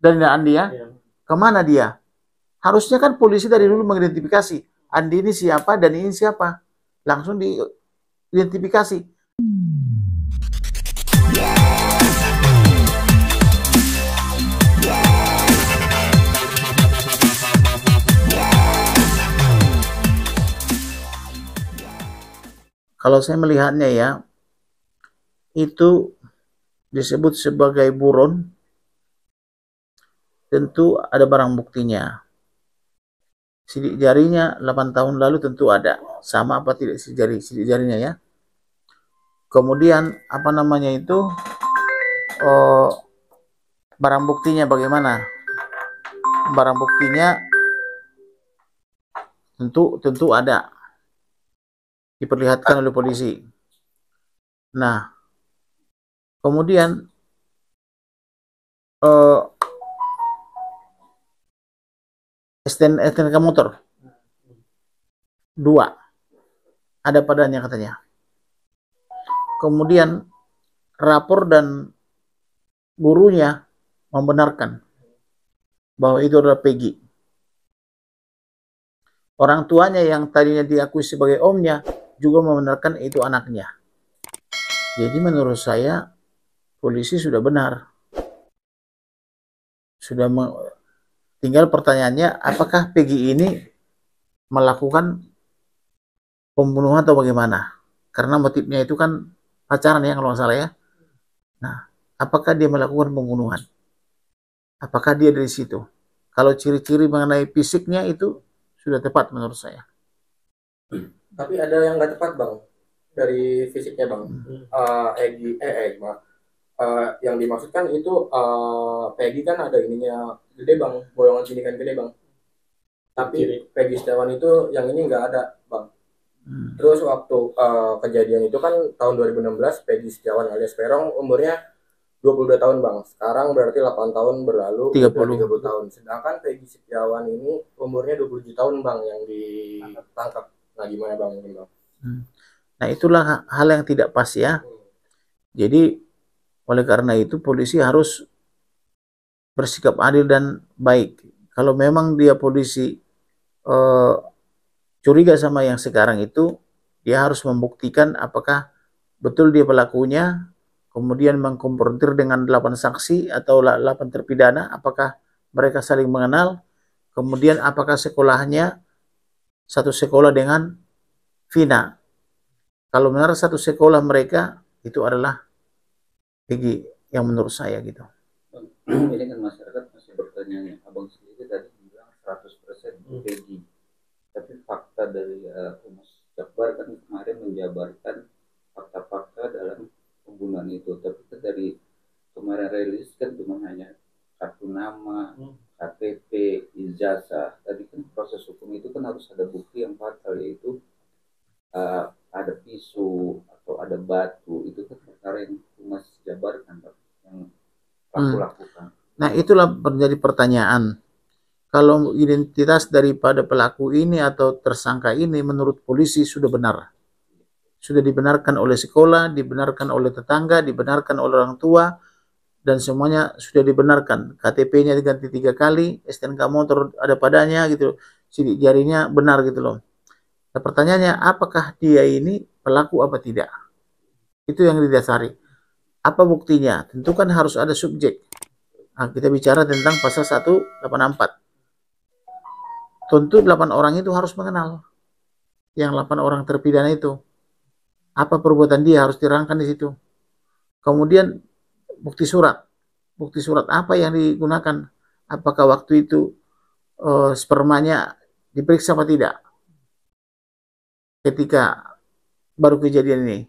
Dan Andi ya, kemana dia? Harusnya kan polisi dari dulu mengidentifikasi Andi ini siapa dan ini siapa, langsung diidentifikasi. Kalau saya melihatnya ya, itu disebut sebagai buron, tentu ada barang buktinya. Sidik jarinya 8 tahun lalu tentu ada. Sama apa tidak sidik jarinya ya. Kemudian apa namanya itu, barang buktinya bagaimana? Barang buktinya tentu ada, diperlihatkan oleh polisi. Nah, kemudian STNK motor 2 ada padanya katanya. Kemudian rapor dan gurunya membenarkan bahwa itu adalah Peggy. Orang tuanya yang tadinya diakui sebagai omnya juga membenarkan itu anaknya. Jadi menurut saya polisi sudah benar. Tinggal pertanyaannya, apakah Peggy ini melakukan pembunuhan atau bagaimana? Karena motifnya itu kan pacaran ya kalau nggak salah ya. Nah, apakah dia melakukan pembunuhan? Apakah dia dari situ? Kalau ciri-ciri mengenai fisiknya itu sudah tepat menurut saya. Tapi ada yang nggak tepat bang dari fisiknya bang. Yang dimaksudkan itu Peggy kan ada ininya gede bang, bolongan sini kan gede bang. Tapi Peggy Setiawan itu yang ini nggak ada bang. Terus waktu kejadian itu kan tahun 2016, Peggy Setiawan alias Peron umurnya 22 tahun bang. Sekarang berarti 8 tahun berlalu, 30 tahun. Sedangkan Peggy Setiawan ini umurnya 27 tahun bang yang ditangkap. Nah gimana bang mungkin bang? Nah itulah hal yang tidak pas ya. Jadi oleh karena itu polisi harus bersikap adil dan baik. Kalau memang dia polisi curiga sama yang sekarang itu, dia harus membuktikan apakah betul dia pelakunya, kemudian mengkonfrontir dengan 8 saksi atau 8 terpidana, apakah mereka saling mengenal, kemudian apakah sekolahnya satu sekolah dengan Vina. Kalau benar satu sekolah mereka, itu adalah Peggy yang menurut saya gitu. Ini kan masyarakat masih bertanya, abang sendiri tadi bilang 100% Peggy. Tapi fakta dari Mas Jakbar kan kemarin menjabarkan fakta-fakta dalam pembunuhan itu. Tapi kan dari kemarin rilis kan cuma hanya kartu nama, KTP, ijazah. Tadi kan proses hukum itu kan harus ada bukti yang fatal, yaitu ada pisau atau ada batu. Itu kan perkara yang Mas jabarkan yang pelaku lakukan. Nah itulah menjadi pertanyaan. Kalau identitas daripada pelaku ini atau tersangka ini menurut polisi sudah benar. Sudah dibenarkan oleh sekolah, dibenarkan oleh tetangga, dibenarkan oleh orang tua, dan semuanya sudah dibenarkan. KTP-nya diganti 3 kali, STNK motor ada padanya gitu, sidik jarinya benar gitu loh. Nah pertanyaannya, apakah dia ini pelaku apa tidak? Itu yang didasari. Apa buktinya? Tentu kan harus ada subjek. Nah, kita bicara tentang pasal 184. Tentu 8 orang itu harus mengenal. Yang 8 orang terpidana itu. Apa perbuatan dia harus dirangkan di situ. Kemudian bukti surat. Bukti surat apa yang digunakan? Apakah waktu itu spermanya diperiksa apa tidak? Ketika baru kejadian ini.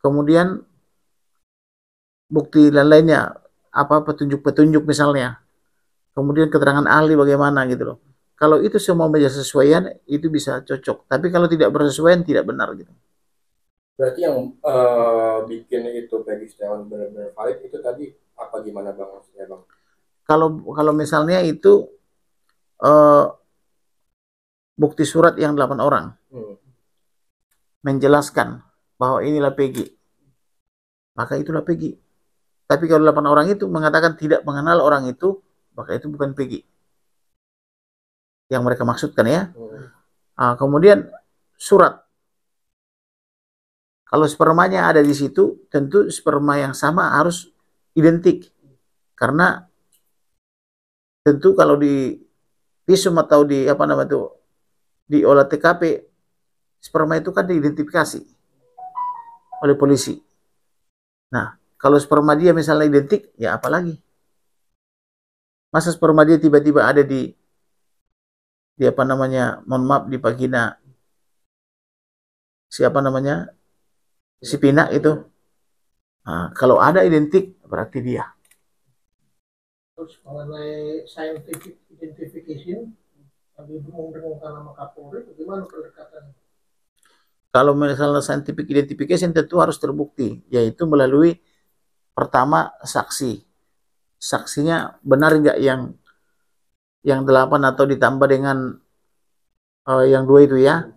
Kemudian bukti lain-lainnya. Apa petunjuk-petunjuk misalnya. Kemudian keterangan ahli bagaimana gitu loh. Kalau itu semua bersesuaian, itu bisa cocok. Tapi kalau tidak bersesuaian, tidak benar gitu. Berarti yang bikin itu Peggy Setiawan benar-benar valid itu tadi apa gimana bang maksudnya bang? Kalau misalnya itu bukti surat yang 8 orang menjelaskan bahwa inilah Peggy, maka itulah Peggy. Tapi kalau 8 orang itu mengatakan tidak mengenal orang itu, maka itu bukan Peggy yang mereka maksudkan ya. Kemudian surat, kalau spermanya ada di situ, tentu sperma yang sama harus identik, karena tentu kalau di visum atau di apa namanya itu di olah TKP, sperma itu kan diidentifikasi oleh polisi. Nah, kalau sperma dia misalnya identik, ya apalagi? Masa sperma dia tiba-tiba ada di apa namanya, mohon maaf, di vagina siapa namanya, si Pina itu. Nah, kalau ada identik berarti dia. Terus mengenai scientific identification, lagi dengung-dengungkan nama Kapolri, bagaimana pendekatannya? Kalau misalnya scientific identification tentu harus terbukti, yaitu melalui pertama saksi. Saksinya benar nggak yang 8 atau ditambah dengan yang 2 itu ya,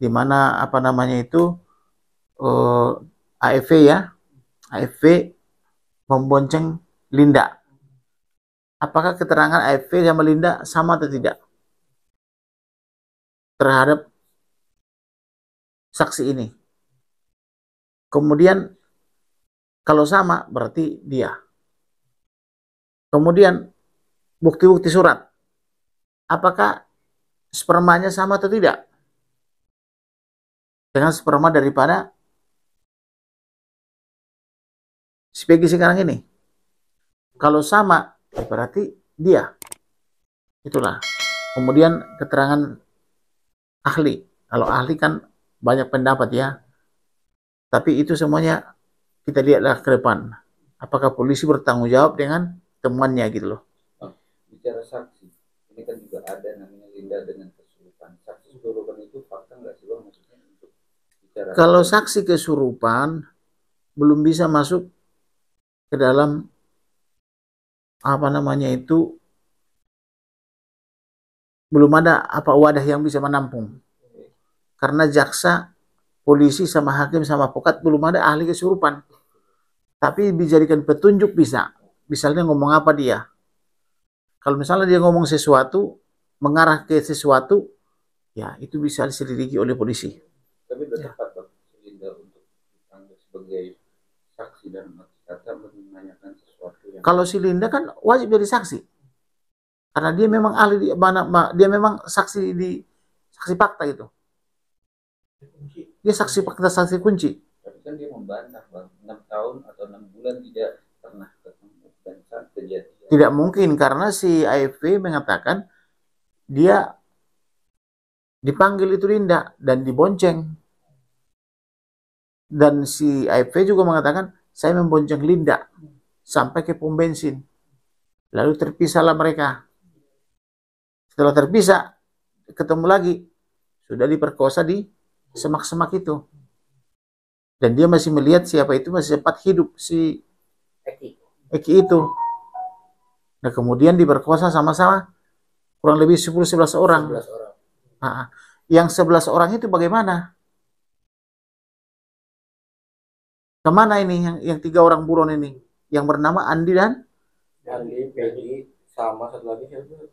dimana apa namanya itu AFV ya, AFV membonceng Linda. Apakah keterangan AFV sama Linda sama atau tidak terhadap saksi ini? Kemudian kalau sama berarti dia. Kemudian bukti-bukti surat, apakah spermanya sama atau tidak dengan sperma daripada si Peggy sekarang ini? Kalau sama berarti dia. Itulah. Kemudian keterangan ahli. Kalau ahli kan banyak pendapat ya. Tapi itu semuanya kita lihatlah ke depan. Apakah polisi bertanggung jawab dengan temannya gitu loh. Bicara saksi, ini kan juga ada namanya Linda dengan kesurupan. Saksi kesurupan itu fakta nggak sih Bang, maksudnya untuk bicara? Kalau saksi kesurupan belum bisa masuk ke dalam apa namanya itu, belum ada apa wadah yang bisa menampung. Karena jaksa, polisi sama hakim sama advokat belum ada ahli kesurupan. Tapi dijadikan petunjuk bisa. Misalnya ngomong apa dia. Kalau misalnya dia ngomong sesuatu, mengarah ke sesuatu, ya itu bisa diselidiki oleh polisi. Tapi tepat Bang, Linda untuk dipanggil sebagai saksi dan kata menanyakan sesuatu yang... Kalau si Linda kan wajib jadi saksi. Karena dia memang ahli di mana, dia memang saksi di saksi fakta itu. Dia saksi fakta, saksi kunci. Tapi kan dia membantah Bang, 6 tahun atau 6 bulan tidak pernah ketemu dan saat kejadian. Tidak mungkin, karena si AFV mengatakan dia dipanggil itu Linda dan dibonceng. Dan si AFV juga mengatakan saya membonceng Linda sampai ke pom bensin. Lalu terpisahlah mereka. Setelah terpisah, ketemu lagi. Sudah diperkosa di semak-semak itu. Dan dia masih melihat siapa itu masih sempat hidup, si Eki itu. Nah kemudian diperkosa sama-sama kurang lebih 10-11 orang. 11 orang. Nah, yang 11 orang itu bagaimana? Kemana ini yang 3 orang buron ini? Yang bernama Andi dan Peggy, sama satu lagi siapa?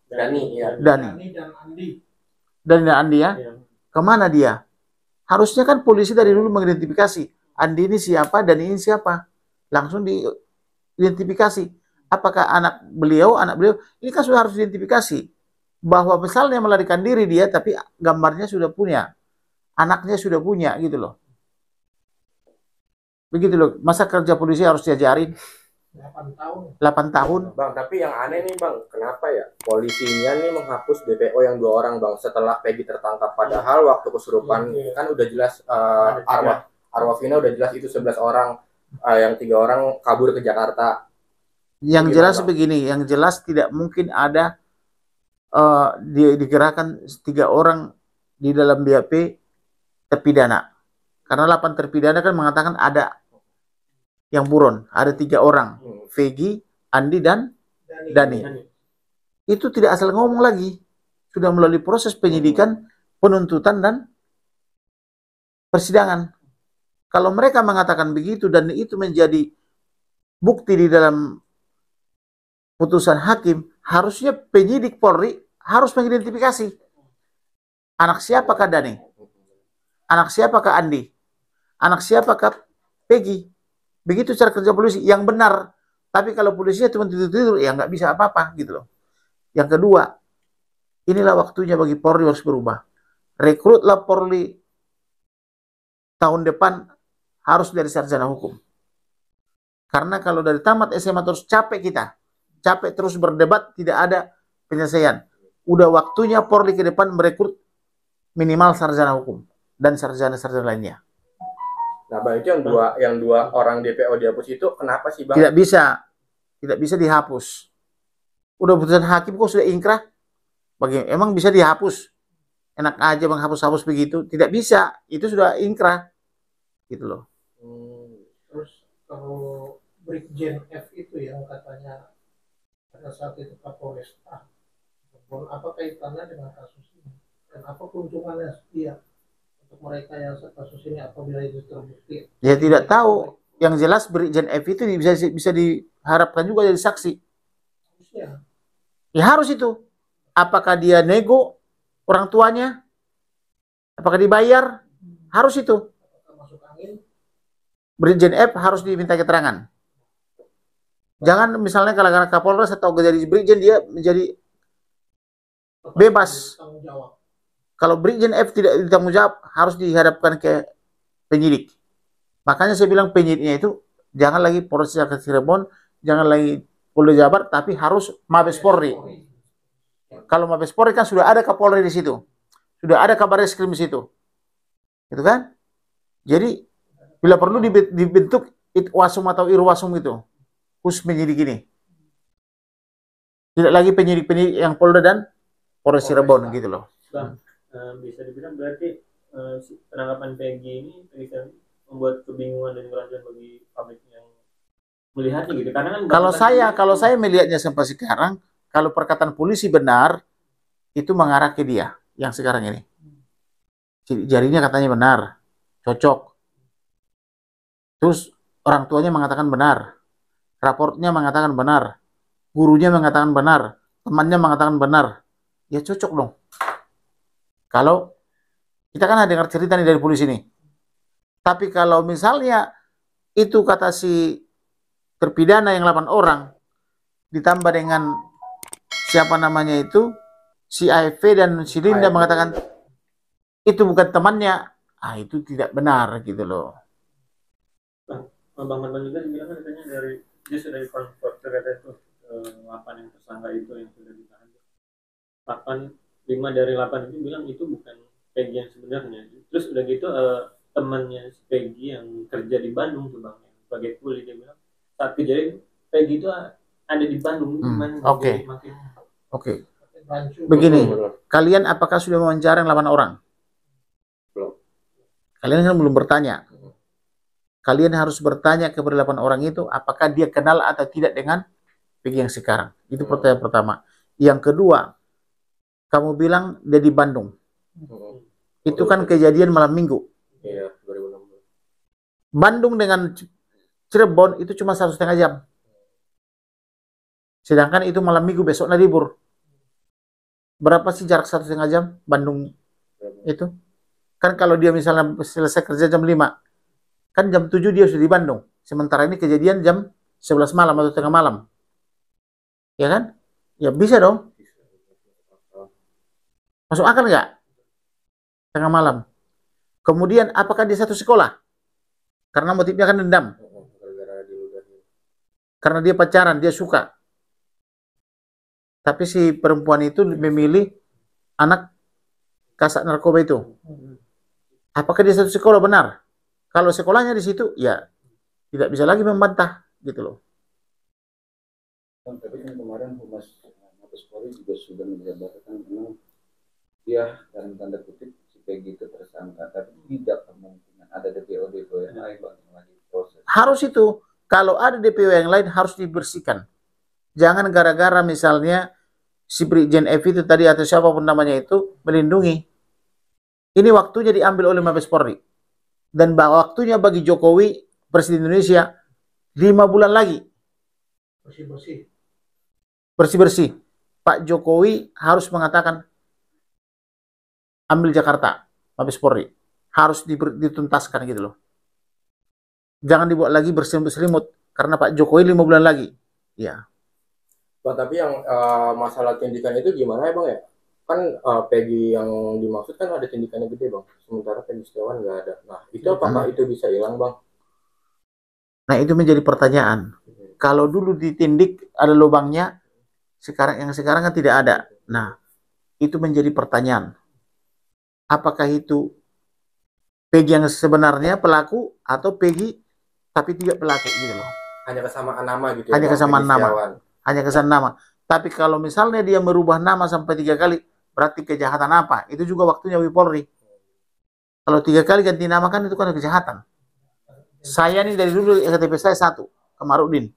Dani ya. Dani dan Andi. Dan Andi ya? Kemana dia? Harusnya kan polisi dari dulu mengidentifikasi Andi ini siapa dan ini siapa. Langsung diidentifikasi. Apakah anak beliau? Ini kan sudah harus diidentifikasi. Bahwa misalnya melarikan diri dia, tapi gambarnya sudah punya. Anaknya sudah punya gitu loh. Begitu loh. Masa kerja polisi harus diajarin? 8 tahun. 8 tahun. Bang, tapi yang aneh nih Bang, kenapa ya polisinya nih menghapus DPO yang 2 orang Bang setelah Peggy tertangkap, padahal waktu kesurupan kan udah jelas arwah Vina udah jelas itu 11 orang, yang 3 orang kabur ke Jakarta. Yang jelas begini, yang jelas tidak mungkin ada digerakkan 3 orang di dalam BAP terpidana. Karena 8 terpidana kan mengatakan ada yang buron, ada 3 orang, Peggy, Andi dan Dani. Itu tidak asal ngomong lagi, sudah melalui proses penyidikan, penuntutan dan persidangan. Kalau mereka mengatakan begitu dan itu menjadi bukti di dalam putusan hakim, harusnya penyidik Polri harus mengidentifikasi anak siapakah Dani, anak siapakah Andi, anak siapakah Peggy. Begitu cara kerja polisi yang benar. Tapi kalau polisinya cuma tidur-tidur, ya nggak bisa apa-apa gitu loh. Yang kedua, inilah waktunya bagi Polri harus berubah. Rekrutlah Polri tahun depan harus dari sarjana hukum. Karena kalau dari tamat SMA terus capek kita. Capek terus berdebat, tidak ada penyelesaian. Udah waktunya Polri ke depan merekrut minimal sarjana hukum dan sarjana-sarjana lainnya. Nah, Bang, itu yang dua orang DPO dihapus itu kenapa sih, Bang? Tidak bisa dihapus. Udah putusan hakim kok sudah ingkrah? Emang bisa dihapus? Enak aja menghapus-hapus begitu? Tidak bisa, itu sudah ingkrah. Gitu loh. Terus kalau Brigjen F itu yang katanya pada saat itu Kapolresta, apa kaitannya dengan kasus ini? Dan apa keuntungannya dia untuk mereka yang kasus ini apabila itu terbukti? Ya tidak tahu. Yang jelas Brigjen F itu bisa diharapkan juga jadi saksi. Harusnya. Ya harus itu. Apakah dia nego orang tuanya? Apakah dibayar? Harus itu. Apakah masuk angin? Brigjen F harus diminta keterangan. Jangan misalnya kalau Kapolres atau jadi Brigjen dia menjadi bebas. Kalau Brigjen F tidak ditanggung jawab, harus dihadapkan ke penyidik. Makanya saya bilang penyidiknya itu jangan lagi Polres Cirebon, jangan lagi Polda Jabar, tapi harus Mabes Polri. Kalau Mabes Polri kan sudah ada Kapolri di situ, sudah ada Kabarreskrim di situ, gitu kan? Jadi bila perlu dibentuk Itwasum atau Irwasum itu, khusus penyidik ini. Tidak lagi penyidik-penyidik yang Polda dan Polres Cirebon gitu loh. Bang, bisa dibilang berarti penangkapan Peggy ini bisa membuat kebingungan dan keraguan bagi publik yang melihatnya gitu. Karena kan kalau saya melihatnya sampai sekarang, kalau perkataan polisi benar, itu mengarah ke dia yang sekarang ini. Jarinya katanya benar, cocok. Terus orang tuanya mengatakan benar, raportnya mengatakan benar, gurunya mengatakan benar, temannya mengatakan benar, ya cocok dong. Kalau kita kan ada dengar cerita nih dari polisi nih. Tapi kalau misalnya itu kata si terpidana yang 8 orang ditambah dengan siapa namanya itu si AFV dan si Linda mengatakan itu bukan temannya, itu tidak benar gitu loh. Bang Marban juga bilang kan katanya dia sudah dikonfirmasi terkait itu 8 yang tersangka itu yang sudah ditahan. 5 dari 8 itu bilang itu bukan Peggy yang sebenarnya. Terus udah gitu temannya Peggy yang kerja di Bandung tuh Bang, yang sebagai kuli, dia bilang saat kejadian Peggy itu ada di Bandung. Oke. Begini, kalian apakah sudah mewawancara 8 orang? Belum. Kalian kan belum bertanya. Kalian harus bertanya kepada 8 orang itu apakah dia kenal atau tidak dengan Peggy yang sekarang. Itu pertanyaan pertama. Yang kedua, kamu bilang dia di Bandung. Itu kan kejadian malam minggu. Iya, 2016. Bandung dengan Cirebon itu cuma 1,5 jam. Sedangkan itu malam minggu, besoknya libur. Berapa sih jarak 1,5 jam Bandung itu? Kan kalau dia misalnya selesai kerja jam 5, kan jam 7 dia sudah di Bandung. Sementara ini kejadian jam 11 malam atau tengah malam. Ya kan? Ya bisa dong. Masuk akal nggak? Tengah malam. Kemudian apakah dia satu sekolah? Karena motifnya kan dendam. Karena dia pacaran, dia suka. Tapi si perempuan itu memilih anak kasat narkoba itu. Apakah dia satu sekolah? Benar. Kalau sekolahnya di situ, ya tidak bisa lagi membantah gitu loh. Tapi kan kemarin Humas Mabes Polri juga sudah menjabarkan memang dia dalam tanda kutip si Peggy itu tersangka, tapi tidak kemungkinan ada DPO yang lain yang lagi proses. Harus itu. Kalau ada DPO yang lain harus dibersihkan. Jangan gara-gara misalnya si Brigjen F itu tadi atau siapapun namanya itu melindungi. Ini waktunya diambil oleh Mabes Polri. Dan waktunya bagi Jokowi, Presiden Indonesia, 5 bulan lagi. Bersih-bersih. bersih-bersih. Pak Jokowi harus mengatakan ambil Jakarta, Mabes Polri harus dituntaskan gitu loh. Jangan dibuat lagi berselimut karena Pak Jokowi 5 bulan lagi. Ya. Bang, tapi yang masalah tindikan itu gimana ya Bang ya? Kan Peggy yang dimaksud kan ada tindikannya gede Bang, sementara Peggy Setiawan nggak ada. Nah itu apakah itu bisa hilang Bang? Nah itu menjadi pertanyaan. Kalau dulu ditindik ada lubangnya, yang sekarang kan tidak ada. Nah itu menjadi pertanyaan. Apakah itu Peggy yang sebenarnya pelaku atau Peggy tapi tidak pelaku gitu loh. Hanya kesamaan nama gitu. Hanya ya, kesamaan Peggy nama. Setiawan. Hanya kesamaan nama. Tapi kalau misalnya dia merubah nama sampai 3 kali, berarti kejahatan apa? Itu juga waktunya Polri. Kalau 3 kali ganti nama kan itu kan kejahatan. Saya nih dari dulu KTP saya 1, Kamarudin.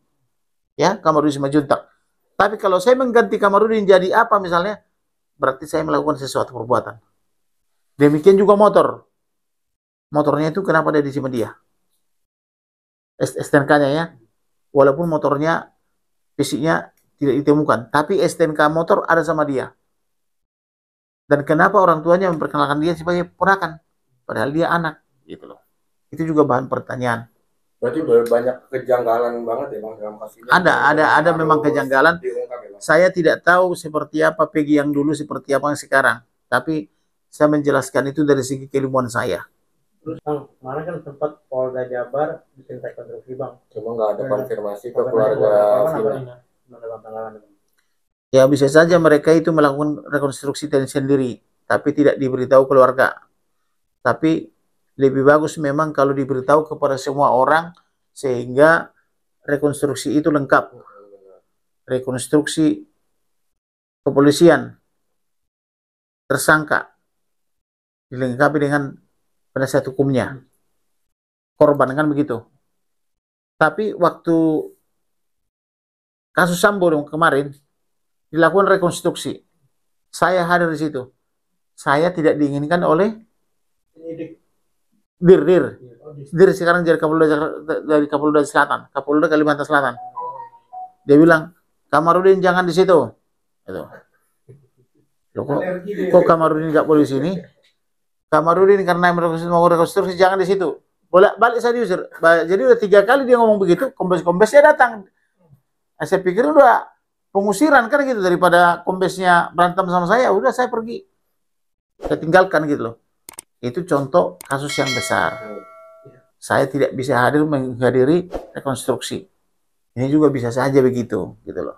Ya, Kamarudin Simanjuntak. Tapi kalau saya mengganti Kamarudin jadi apa misalnya, berarti saya melakukan sesuatu perbuatan. Demikian juga motor. Motornya itu kenapa ada di dia? STNK-nya ya. Walaupun motornya fisiknya tidak ditemukan, tapi STNK motor ada sama dia. Dan kenapa orang tuanya memperkenalkan dia sebagai ponakan, padahal dia anak, gitu loh. Itu juga bahan pertanyaan. Berarti banyak kejanggalan banget ya Bang dalam kasus ini. Ada memang kejanggalan. Diungkap, ya, Bang? Saya tidak tahu seperti apa Peggy yang dulu, seperti apa yang sekarang. Tapi saya menjelaskan itu dari segi keilmuan saya. Terus Bang, kemarin kan sempat Polda Jabar bikin rekonstruksi Bang. Cuma nggak ada konfirmasi ke keluarga Vina. Ya bisa saja mereka itu melakukan rekonstruksi sendiri, tapi tidak diberitahu keluarga. Tapi lebih bagus memang kalau diberitahu kepada semua orang sehingga rekonstruksi itu lengkap. Rekonstruksi kepolisian, tersangka, dilengkapi dengan penasihat hukumnya, korban kan begitu. Tapi waktu kasus Sambo kemarin dilakukan rekonstruksi, saya hadir di situ. Saya tidak diinginkan oleh Dir sekarang dari Kapolda Selatan, Kapolda Kalimantan Selatan. Dia bilang, Kamarudin jangan di situ. Gitu. Loh, kok Kamarudin nggak boleh di sini? Kamarudin karena mau rekonstruksi jangan di situ. Balik saya diusir. Jadi udah 3 kali dia ngomong begitu, kombesnya datang. Saya pikir udah pengusiran kan gitu, daripada kombesnya berantem sama saya, udah saya pergi. Saya tinggalkan gitu loh. Itu contoh kasus yang besar. Saya tidak bisa menghadiri rekonstruksi. Ini juga bisa saja begitu gitu loh.